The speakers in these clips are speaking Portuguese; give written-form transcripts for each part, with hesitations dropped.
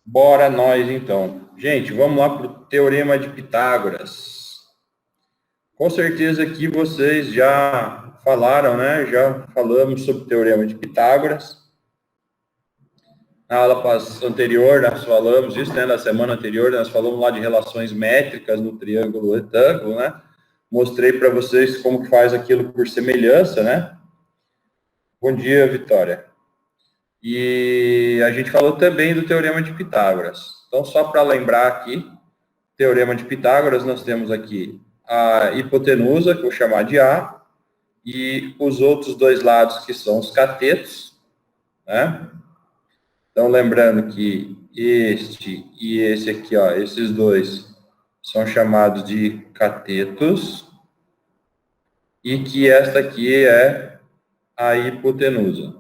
Bora nós, então. Gente, vamos lá para o Teorema de Pitágoras. Com certeza aqui vocês já falaram, né? Já falamos sobre o Teorema de Pitágoras. Na aula anterior, nós falamos isso, né? Na semana anterior, nós falamos lá de relações métricas no triângulo retângulo, né? Mostrei para vocês como que faz aquilo por semelhança, né? Bom dia, Vitória. E a gente falou também do Teorema de Pitágoras. Então, só para lembrar aqui, Teorema de Pitágoras, nós temos aqui a hipotenusa, que eu vou chamar de A, e os outros dois lados, que são os catetos, né? Então, lembrando que este e esse aqui, ó, esses dois são chamados de catetos, e que esta aqui é a hipotenusa.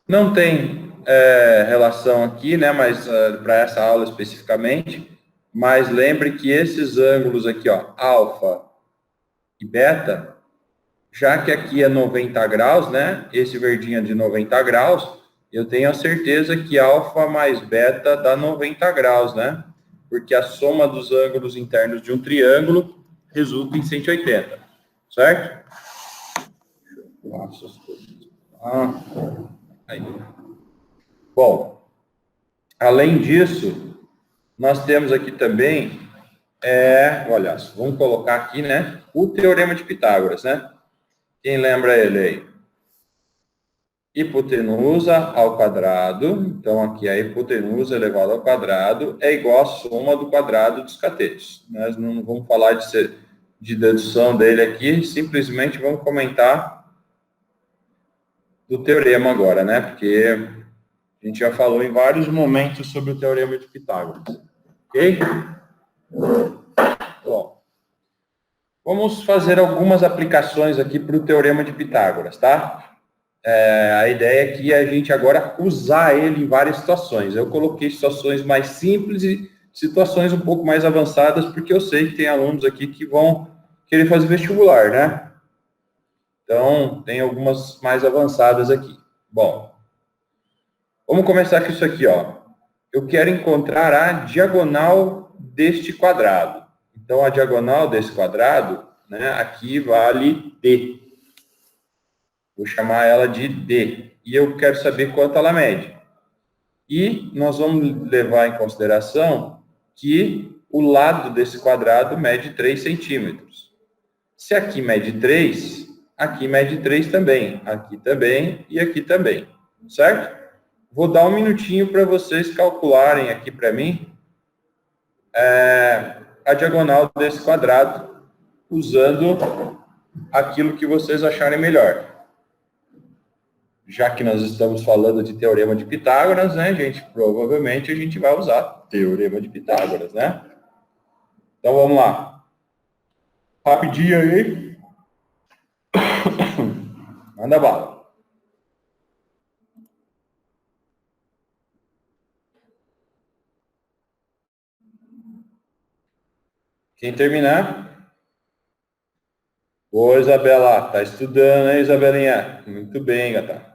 Não tem relação aqui, né, mas para essa aula especificamente, mas lembre que esses ângulos aqui, ó, alfa e beta, já que aqui é 90 graus, né, esse verdinho é de 90 graus, eu tenho a certeza que alfa mais beta dá 90 graus, né, porque a soma dos ângulos internos de um triângulo resulta em 180, certo? Nossa, aí. Bom, além disso, nós temos aqui também, olha, vamos colocar aqui, né, o Teorema de Pitágoras, né? Quem lembra ele aí? Hipotenusa ao quadrado, então aqui a hipotenusa elevada ao quadrado é igual à soma do quadrado dos catetos. Nós não vamos falar de dedução dele aqui, simplesmente vamos comentar do teorema agora, né? Porque a gente já falou em vários momentos sobre o Teorema de Pitágoras. Ok? Bom, vamos fazer algumas aplicações aqui para o Teorema de Pitágoras, tá? A ideia é que a gente agora usar ele em várias situações. Eu coloquei situações mais simples e situações um pouco mais avançadas, porque eu sei que tem alunos aqui que vão querer fazer vestibular, né? Então, tem algumas mais avançadas aqui. Bom, vamos começar com isso aqui, ó. Eu quero encontrar a diagonal deste quadrado. Então, a diagonal desse quadrado, né, aqui vale D. Vou chamar ela de D. E eu quero saber quanto ela mede. E nós vamos levar em consideração que o lado desse quadrado mede 3 centímetros. Se aqui mede 3, aqui mede 3 também. Aqui também e aqui também. Certo? Vou dar um minutinho para vocês calcularem aqui para mim a diagonal desse quadrado usando aquilo que vocês acharem melhor. Já que nós estamos falando de Teorema de Pitágoras, né, gente? Provavelmente a gente vai usar Teorema de Pitágoras, né? Então, vamos lá. Rapidinho aí. Manda bala. Quem terminar? Ô, Isabela, tá estudando, hein, Isabelinha? Muito bem, gata.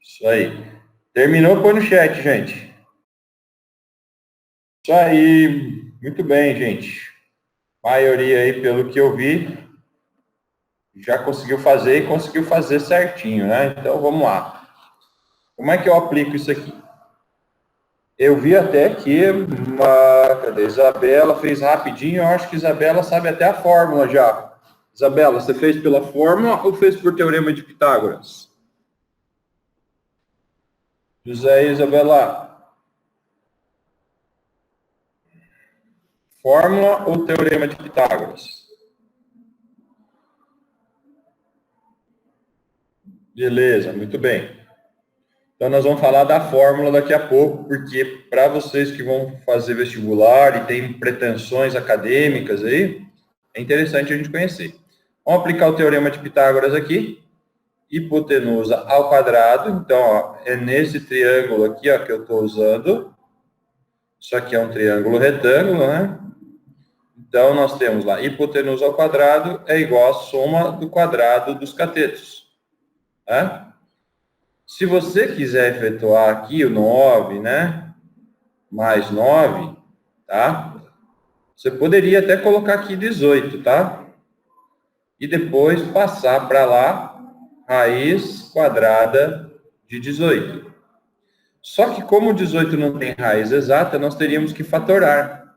Isso aí. Terminou, põe no chat, gente. Isso aí. Muito bem, gente. A maioria aí, pelo que eu vi, já conseguiu fazer e conseguiu fazer certinho, né? Então, vamos lá. Como é que eu aplico isso aqui? Eu vi até que cadê? Isabela fez rapidinho, eu acho que Isabela sabe até a fórmula já. Isabela, você fez pela fórmula ou fez por teorema de Pitágoras? José e Isabela, fórmula ou teorema de Pitágoras? Beleza, muito bem. Então, nós vamos falar da fórmula daqui a pouco, porque para vocês que vão fazer vestibular e têm pretensões acadêmicas aí, é interessante a gente conhecer. Vamos aplicar o teorema de Pitágoras aqui. Hipotenusa ao quadrado, então, ó, é nesse triângulo aqui, ó, que eu estou usando. Isso aqui é um triângulo retângulo, né? Então, nós temos lá, hipotenusa ao quadrado é igual à soma do quadrado dos catetos. Né? Se você quiser efetuar aqui o 9, né? Mais 9, tá? Você poderia até colocar aqui 18, tá? E depois passar para lá, raiz quadrada de 18. Só que como o 18 não tem raiz exata, nós teríamos que fatorar.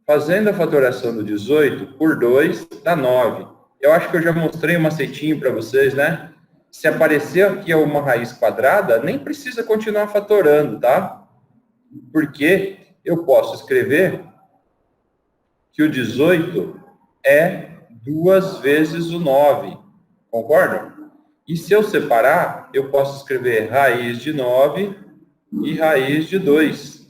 Fazendo a fatoração do 18 por 2 dá 9. Eu acho que eu já mostrei um macetinho para vocês, né? Se aparecer aqui uma raiz quadrada, nem precisa continuar fatorando, tá? Porque eu posso escrever que o 18 é 2 vezes o 9. Concordam? E se eu separar, eu posso escrever raiz de 9 e raiz de 2.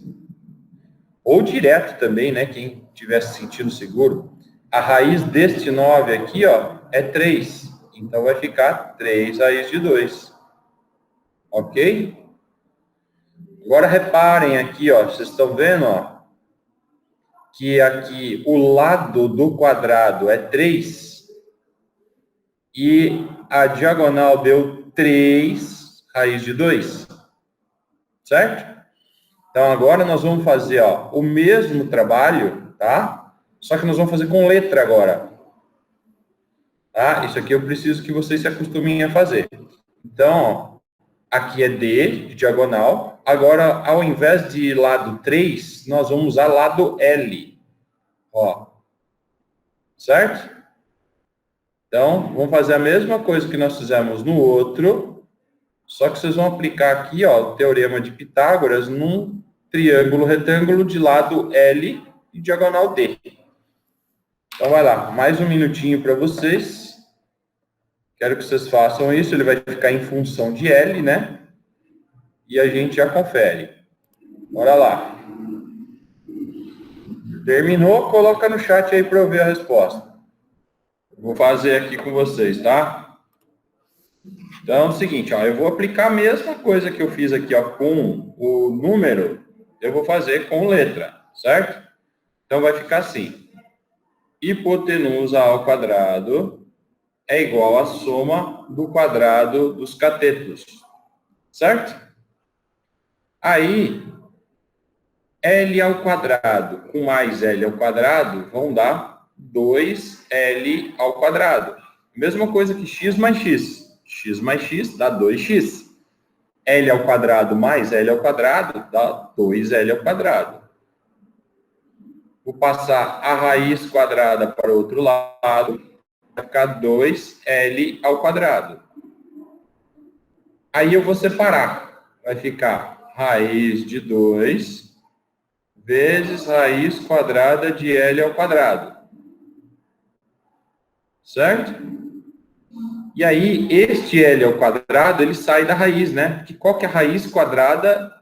Ou direto também, né? Quem estiver se sentindo seguro. A raiz deste 9 aqui, ó, é 3. Então, vai ficar 3 raiz de 2. Ok? Agora, reparem aqui, ó. Vocês estão vendo, ó? Que aqui o lado do quadrado é 3. E a diagonal deu 3 raiz de 2. Certo? Então, agora nós vamos fazer, ó, o mesmo trabalho, tá? Só que nós vamos fazer com letra agora. Tá? Isso aqui eu preciso que vocês se acostumem a fazer. Então, ó, aqui é D, de diagonal. Agora, ao invés de lado 3, nós vamos usar lado L. Ó. Certo? Então, vamos fazer a mesma coisa que nós fizemos no outro, só que vocês vão aplicar aqui, ó, o teorema de Pitágoras num triângulo retângulo de lado L e diagonal D. Então, vai lá, mais um minutinho para vocês. Quero que vocês façam isso, ele vai ficar em função de L, né? E a gente já confere. Bora lá. Terminou? Coloca no chat aí para eu ver a resposta. Vou fazer aqui com vocês, tá? Então, é o seguinte, ó, eu vou aplicar a mesma coisa que eu fiz aqui, ó, com o número, eu vou fazer com letra, certo? Então, vai ficar assim. Hipotenusa ao quadrado é igual à soma do quadrado dos catetos, certo? Aí, L ao quadrado com mais L ao quadrado vão dar 2L ao quadrado. Mesma coisa que x mais x. X mais x dá 2x. L ao quadrado mais L ao quadrado dá 2L ao quadrado. Vou passar a raiz quadrada para o outro lado, vai ficar 2L ao quadrado. Aí eu vou separar. Vai ficar raiz de 2 vezes raiz quadrada de L ao quadrado. Certo? E aí, este L ao quadrado, ele sai da raiz, né? Porque qual que é a raiz quadrada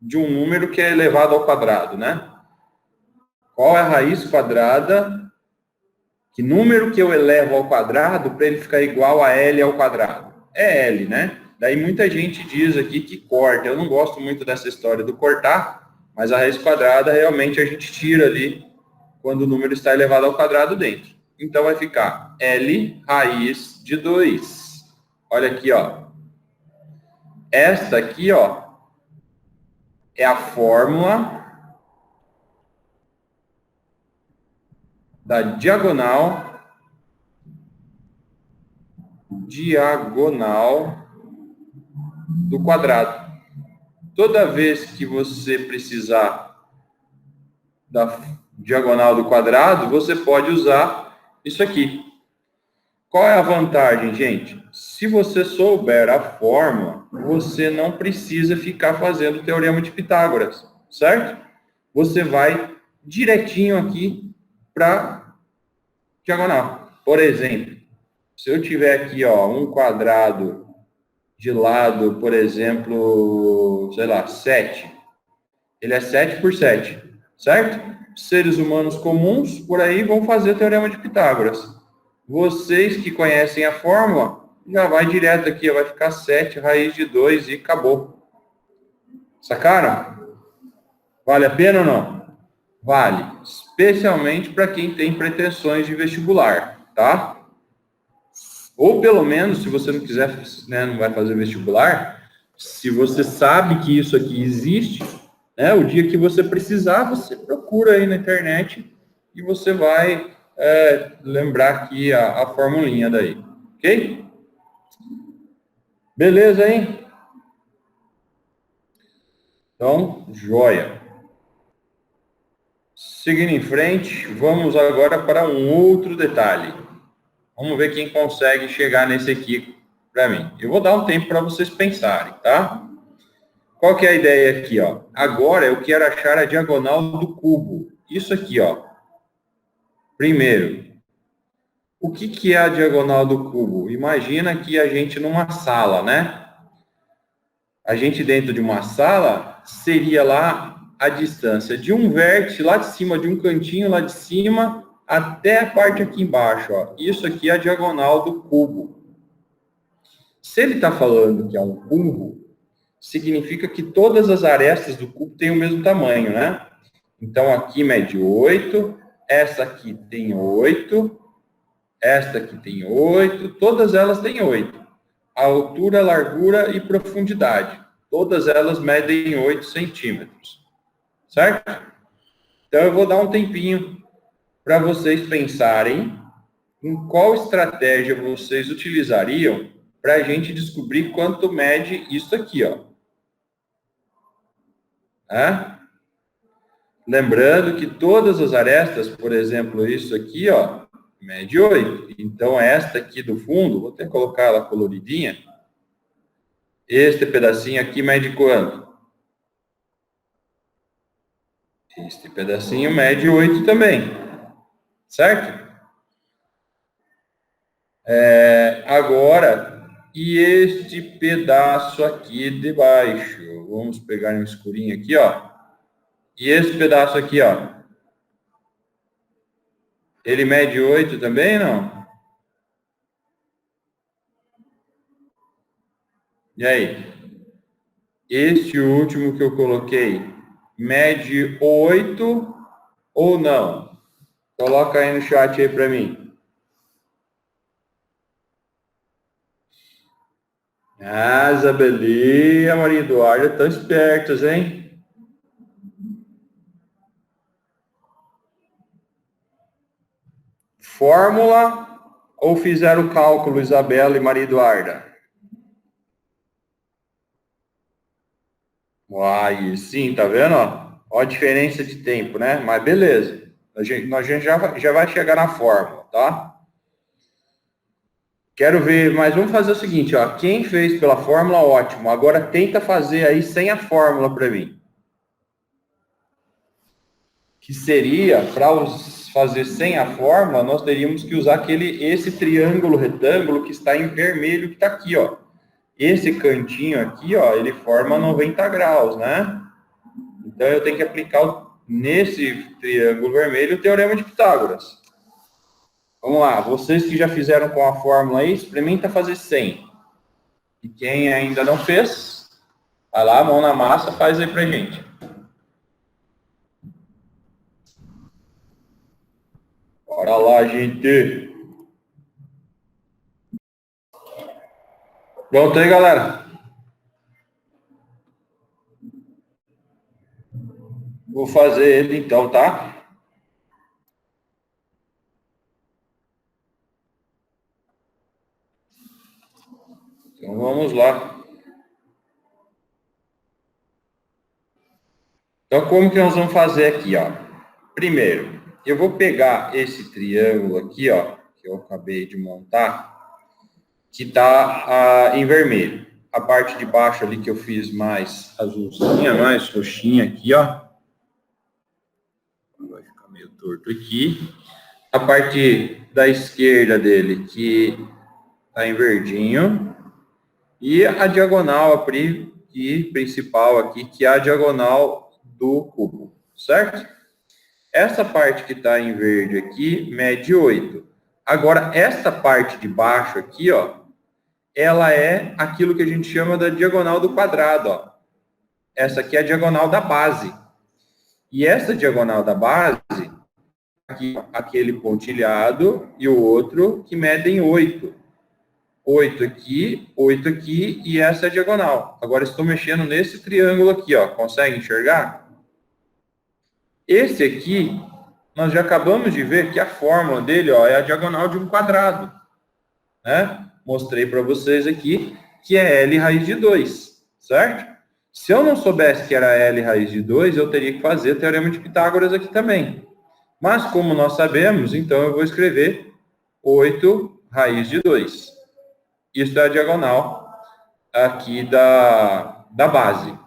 de um número que é elevado ao quadrado, né? Qual é a raiz quadrada? Que número que eu elevo ao quadrado para ele ficar igual a L ao quadrado? É L, né? Daí muita gente diz aqui que corta. Eu não gosto muito dessa história do cortar, mas a raiz quadrada realmente a gente tira ali quando o número está elevado ao quadrado dentro. Então vai ficar L raiz de 2. Olha aqui, ó. Esta aqui, ó, é a fórmula da diagonal do quadrado. Toda vez que você precisar da diagonal do quadrado, você pode usar isso aqui. Qual é a vantagem, gente? Se você souber a fórmula, você não precisa ficar fazendo o teorema de Pitágoras, certo? Você vai direitinho aqui para diagonal. Por exemplo, se eu tiver aqui, ó, um quadrado de lado, por exemplo, sei lá, 7. Ele é 7 por 7, certo? Seres humanos comuns, por aí, vão fazer o teorema de Pitágoras. Vocês que conhecem a fórmula, já vai direto aqui, vai ficar 7 raiz de 2 e acabou. Sacaram? Vale a pena ou não? Vale. Especialmente para quem tem pretensões de vestibular, tá? Ou pelo menos, se você não quiser, né, não vai fazer vestibular, se você sabe que isso aqui existe, né, o dia que você precisar, você procura aí na internet e você vai lembrar aqui a formulinha daí, ok? Beleza, hein? Então, joia. Seguindo em frente, vamos agora para um outro detalhe. Vamos ver quem consegue chegar nesse aqui para mim. Eu vou dar um tempo para vocês pensarem, tá? Qual que é a ideia aqui, ó? Agora eu quero achar a diagonal do cubo. Isso aqui, ó. Primeiro, o que que é a diagonal do cubo? Imagina que a gente numa sala, né? A gente dentro de uma sala seria lá a distância de um vértice lá de cima, de um cantinho lá de cima, até a parte aqui embaixo, ó. Isso aqui é a diagonal do cubo. Se ele está falando que é um cubo, significa que todas as arestas do cubo têm o mesmo tamanho, né? Então, aqui mede 8, essa aqui tem 8, esta aqui tem 8, todas elas têm 8. A altura, largura e profundidade. Todas elas medem 8 centímetros. Certo? Então, eu vou dar um tempinho para vocês pensarem em qual estratégia vocês utilizariam para a gente descobrir quanto mede isso aqui, ó. Lembrando que todas as arestas, por exemplo, isso aqui, ó, mede 8. Então, esta aqui do fundo, vou até colocar ela coloridinha. Este pedacinho aqui mede quanto? Este pedacinho mede 8 também. Certo? Agora, e este pedaço aqui de baixo? Vamos pegar um escurinho aqui, ó. E esse pedaço aqui, ó. Ele mede 8 também, não? E aí? Este último que eu coloquei, mede 8 ou não? Coloca aí no chat aí para mim. Ah, Isabeli e a Maria Eduarda estão espertos, hein? Fórmula ou fizeram o cálculo, Isabela e Maria Eduarda? Uai, sim, tá vendo? Ó a diferença de tempo, né? Mas beleza. A gente já vai chegar na fórmula, tá? Quero ver, mas vamos fazer o seguinte, ó. Quem fez pela fórmula, ótimo. Agora tenta fazer aí sem a fórmula para mim. Que seria, para fazer sem a fórmula, nós teríamos que usar esse triângulo retângulo que está em vermelho, que está aqui, ó. Esse cantinho aqui, ó, ele forma 90 graus, né? Então, eu tenho que aplicar nesse triângulo vermelho o Teorema de Pitágoras. Vamos lá, vocês que já fizeram com a fórmula aí, experimenta fazer 100. E quem ainda não fez, vai lá, mão na massa, faz aí pra gente. Bora lá, gente. Pronto aí, galera? Vou fazer ele então, tá? Então vamos lá. Então como que nós vamos fazer aqui, ó? Primeiro, eu vou pegar esse triângulo aqui, ó, que eu acabei de montar, que tá em vermelho. A parte de baixo ali que eu fiz mais azulzinha, mais roxinha aqui, ó. Vai ficar meio torto aqui. A parte da esquerda dele, que tá em verdinho. E a diagonal, a principal aqui, que é a diagonal do cubo, certo? Essa parte que está em verde aqui, mede 8. Agora, essa parte de baixo aqui, ó, ela é aquilo que a gente chama da diagonal do quadrado, ó. Essa aqui é a diagonal da base. E essa diagonal da base, aqui, aquele pontilhado e o outro que medem 8. 8 aqui e essa é a diagonal. Agora estou mexendo nesse triângulo aqui, ó. Consegue enxergar? Esse aqui, nós já acabamos de ver que a fórmula dele, ó, é a diagonal de um quadrado, né? Mostrei para vocês aqui que é L raiz de 2, certo? Se eu não soubesse que era L raiz de 2, eu teria que fazer o teorema de Pitágoras aqui também. Mas como nós sabemos, então eu vou escrever 8 raiz de 2. Isso é a diagonal aqui da base.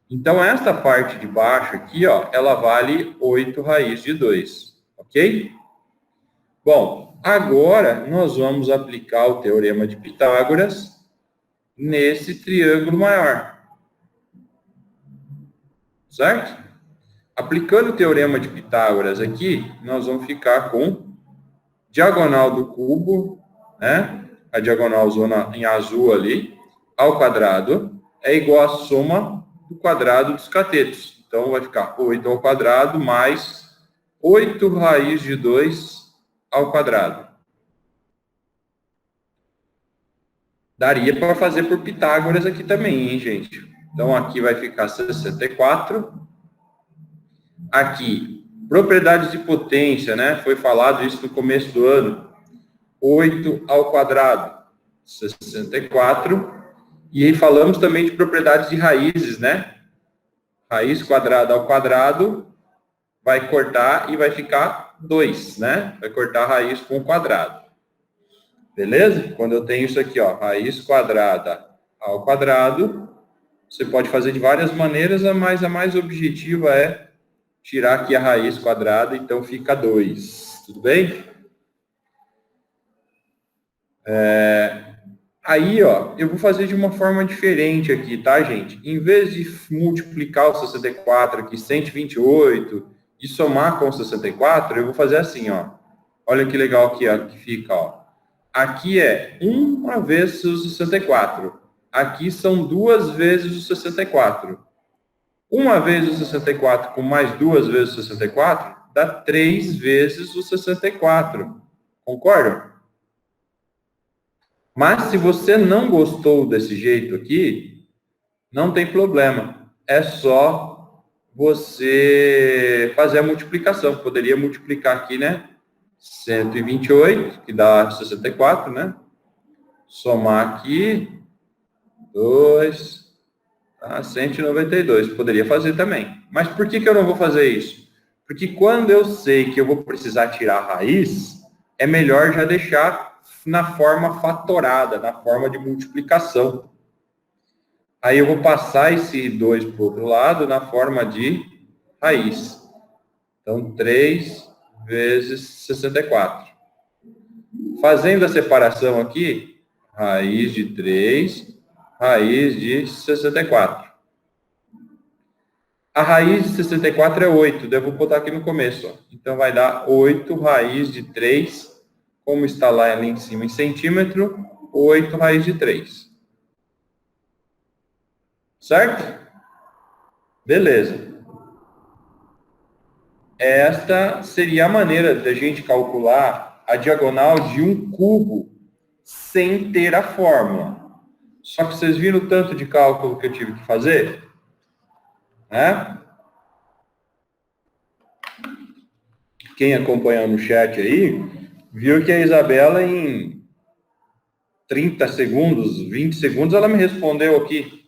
Então, esta parte de baixo aqui, ó, ela vale 8 raiz de 2, ok? Bom, agora nós vamos aplicar o teorema de Pitágoras nesse triângulo maior, certo? Aplicando o teorema de Pitágoras aqui, nós vamos ficar com diagonal do cubo, né? A diagonal zona em azul ali, ao quadrado, é igual à soma do quadrado dos catetos. Então, vai ficar 8 ao quadrado mais 8 raiz de 2 ao quadrado. Daria para fazer por Pitágoras aqui também, hein, gente? Então, aqui vai ficar 64. Aqui, propriedades de potência, né? Foi falado isso no começo do ano. 8 ao quadrado, 64. E aí falamos também de propriedades de raízes, né? Raiz quadrada ao quadrado vai cortar e vai ficar 2, né? Vai cortar a raiz com o quadrado. Beleza? Quando eu tenho isso aqui, ó, raiz quadrada ao quadrado, você pode fazer de várias maneiras, mas a mais objetiva é tirar aqui a raiz quadrada, então fica 2. Tudo bem? Aí, ó, eu vou fazer de uma forma diferente aqui, tá, gente? Em vez de multiplicar o 64 aqui, 128, e somar com o 64, eu vou fazer assim, ó. Olha que legal aqui, ó, que fica, ó. Aqui é 1 vezes o 64. Aqui são 2 vezes o 64. 1 vezes o 64 com mais 2 vezes o 64 dá 3 vezes o 64. Concordam? Mas se você não gostou desse jeito aqui, não tem problema. É só você fazer a multiplicação. Poderia multiplicar aqui, né? 128, que dá 64, né? Somar aqui, 2, tá? 192. Poderia fazer também. Mas por que eu não vou fazer isso? Porque quando eu sei que eu vou precisar tirar a raiz, é melhor já deixar na forma fatorada, na forma de multiplicação. Aí eu vou passar esse 2 para o outro lado na forma de raiz. Então, 3 vezes 64. Fazendo a separação aqui, raiz de 3, raiz de 64. A raiz de 64 é 8, eu vou botar aqui no começo. Ó. Então, vai dar 8 raiz de 3, como está lá ali em cima em centímetro, 8 raiz de 3. Certo? Beleza. Esta seria a maneira da gente calcular a diagonal de um cubo sem ter a fórmula. Só que vocês viram o tanto de cálculo que eu tive que fazer? Né? Quem acompanhou no chat aí, viu que a Isabela, em 30 segundos, 20 segundos, ela me respondeu aqui.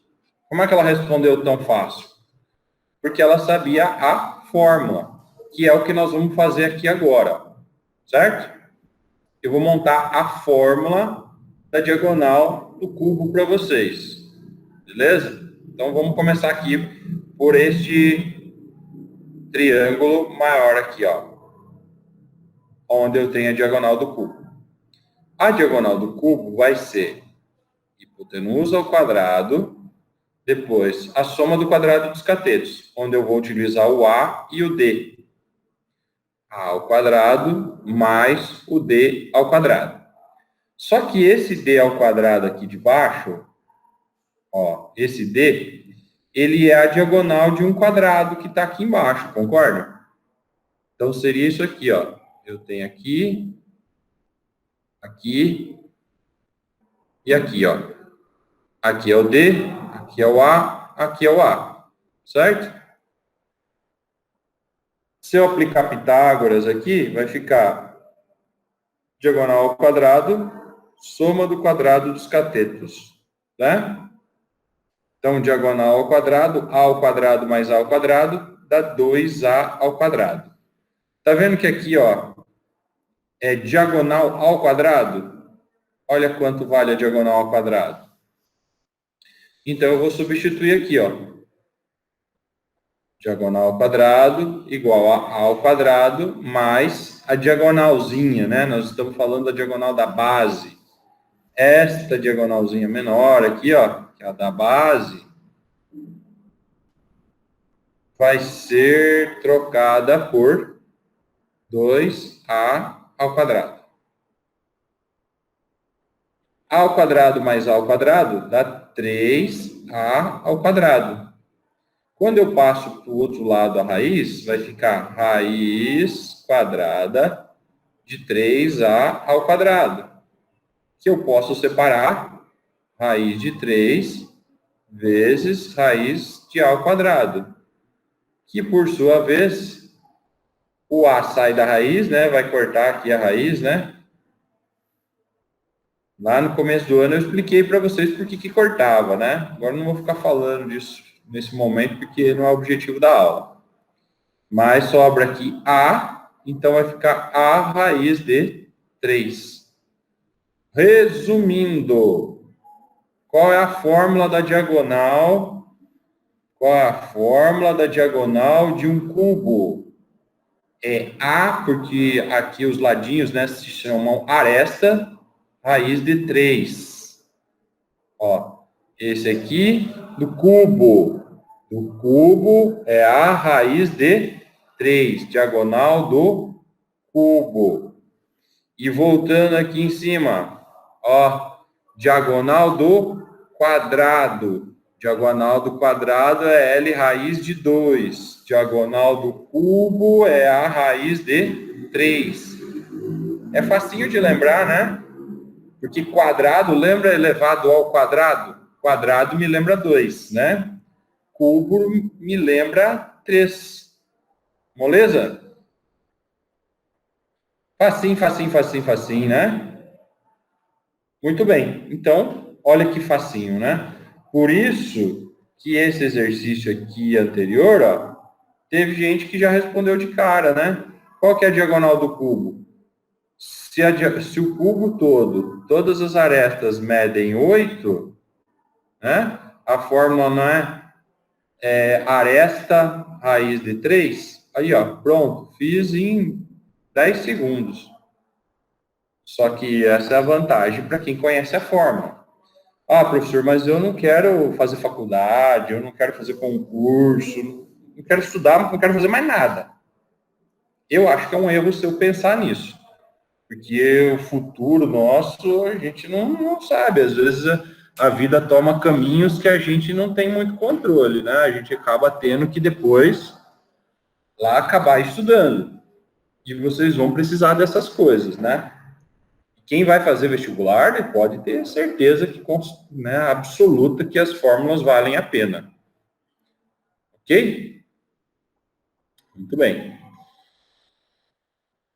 Como é que ela respondeu tão fácil? Porque ela sabia a fórmula, que é o que nós vamos fazer aqui agora. Certo? Eu vou montar a fórmula da diagonal do cubo para vocês. Beleza? Então, vamos começar aqui por este triângulo maior aqui, ó. Onde eu tenho a diagonal do cubo. A diagonal do cubo vai ser hipotenusa ao quadrado, depois a soma do quadrado dos catetos, onde eu vou utilizar o A e o D. A ao quadrado mais o D ao quadrado. Só que esse D ao quadrado aqui de baixo, ó, esse D, ele é a diagonal de um quadrado que está aqui embaixo, concorda? Então, seria isso aqui, ó. Eu tenho aqui, aqui E aqui, ó. Aqui é o D, aqui é o A, aqui é o A. Certo? Se eu aplicar Pitágoras aqui, vai ficar diagonal ao quadrado, soma do quadrado dos catetos. Né? Então, diagonal ao quadrado, A ao quadrado mais A ao quadrado, dá 2A ao quadrado. Tá vendo que aqui, ó, é diagonal ao quadrado? Olha quanto vale a diagonal ao quadrado. Então, eu vou substituir aqui, ó. Diagonal ao quadrado igual a ao quadrado mais a diagonalzinha, né? Nós estamos falando da diagonal da base. Esta diagonalzinha menor aqui, ó, que é a da base, vai ser trocada por 2a ao quadrado. A ao quadrado mais a ao quadrado dá 3a ao quadrado. Quando eu passo para o outro lado a raiz, vai ficar raiz quadrada de 3a ao quadrado, que eu posso separar raiz de 3 vezes raiz de a ao quadrado, que por sua vez, o a sai da raiz, né? Vai cortar aqui a raiz, né? Lá no começo do ano eu expliquei para vocês por que cortava, né? Agora não vou ficar falando disso nesse momento, porque não é o objetivo da aula. Mas sobra aqui a, então vai ficar a raiz de 3. Resumindo, qual é a fórmula da diagonal? Qual é a fórmula da diagonal de um cubo? É a, porque aqui os ladinhos, né, se chamam aresta, raiz de 3. Ó, esse aqui do cubo. Do cubo é a raiz de 3, diagonal do cubo. E voltando aqui em cima, ó, diagonal do quadrado. Diagonal do quadrado é L raiz de 2. Diagonal do cubo é a raiz de 3. É facinho de lembrar, né? Porque quadrado lembra elevado ao quadrado? Quadrado me lembra 2, né? Cubo me lembra 3. Moleza? Facinho, facinho, facinho, facinho, né? Muito bem. Então, olha que facinho, né? Por isso que esse exercício aqui anterior, ó, teve gente que já respondeu de cara, né? Qual que é a diagonal do cubo? Se o cubo todo, todas as arestas medem 8, né? A fórmula não é aresta raiz de 3? Aí, ó, pronto. Fiz em 10 segundos. Só que essa é a vantagem para quem conhece a fórmula. Ah, professor, mas eu não quero fazer faculdade, eu não quero fazer concurso, não quero estudar, não quero fazer mais nada. Eu acho que é um erro se eu pensar nisso. Porque o futuro nosso, a gente não sabe. Às vezes a vida toma caminhos que a gente não tem muito controle, né? A gente acaba tendo que depois lá acabar estudando. E vocês vão precisar dessas coisas, né? Quem vai fazer vestibular pode ter certeza que, né, absoluta que as fórmulas valem a pena. Ok? Muito bem.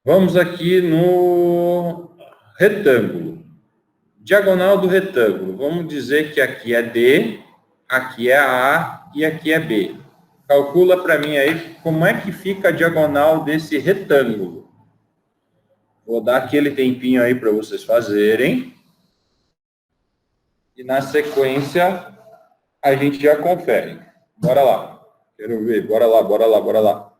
Vamos aqui no retângulo. Diagonal do retângulo. Vamos dizer que aqui é D, aqui é A e aqui é B. Calcula para mim aí como é que fica a diagonal desse retângulo. Vou dar aquele tempinho aí para vocês fazerem. E na sequência, a gente já confere. Bora lá. Quero ver. Bora lá, bora lá, bora lá.